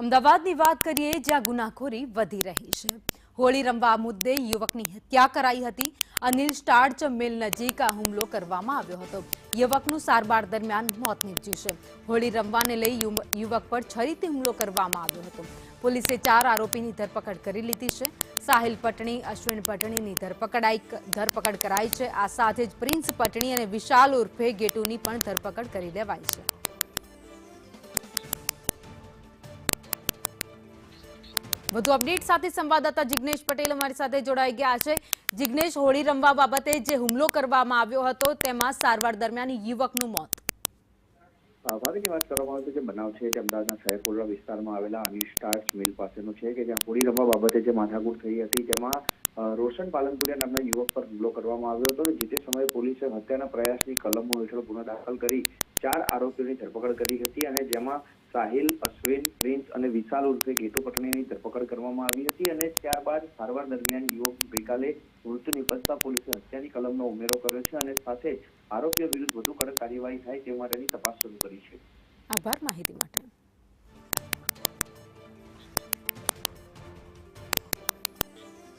અમદાવાદની વાત કરીએ જ્યાં ગુનાખોરી વધી રહી છે। હોળી રમવા મુદ્દે યુવકની હત્યા કરાઈ હતી। અનિલ સ્ટાર્ચ મિલ નજીક આ હુમલો કરવામાં આવ્યો હતો। યુવકનું સારવાર દરમિયાન મોત નીપજ્યું છે। હોળી રમવાને લઈ યુવક પર છરીથી હુમલો કરવામાં આવ્યો હતો। પોલીસે 4 આરોપીની ધરપકડ કરી લીધી છે। સાહિલ પટણી, અશ્વિન પટણીની ધરપકડ કરાઈ છે। આ સાથે જ પ્રિન્સ પટણી અને વિશાલ ઉર્ફે ગેટુની પણ ધરપકડ કરી લેવાઈ છે। વધુ અપડેટ સાથે સંવાદદાતા જિગ્નેશ પટેલ અમારી સાથે જોડાઈ ગયા છે। જિગ્નેશ, હોળી રમવા બાબતે જે હુમલો કરવામાં આવ્યો હતો તેમાં સારવાર દરમિયાન યુવકનું મોત। ભાભીની વાત કરવામાં આવે તો જે બનાવ છે તે અમદાવાદના સૈયદપુરા વિસ્તારમાં આવેલા અનિલ સ્ટાર્ચ મિલ પાસેનો છે કે જ્યાં હોળી રમવા બાબતે જે માથાકૂટ થઈ હતી તેમાં રોશન પાલનપુરિયા નામના યુવક પર હુમલો કરવામાં આવ્યો હતો। જે તે સમયે પોલીસે હત્યાના પ્રયાસની કલમો હેઠળ ગુનો દાખલ કરી 4 આરોપીઓની ધરપકડ કરી હતી અને જેમાં સાહિલ, અશ્વિન, પ્રિન્સ અને વિશાલ ઉર્ફે ગેટુ પટણીની ધરપકડ કરવામાં આવી હતી અને ત્યારબાદ સારવાર દરમિયાન યુવક ગઈકાલે મૃત્યુ નિપજતા પોલીસે હત્યાની કલમનો ઉમેરો કર્યો છે અને સાથે આરોપીઓ વિરુદ્ધ વધુ કડક કાર્યવાહી થાય તે માટેની તપાસ શરૂ કરી છે। આભાર માહિતી માટે।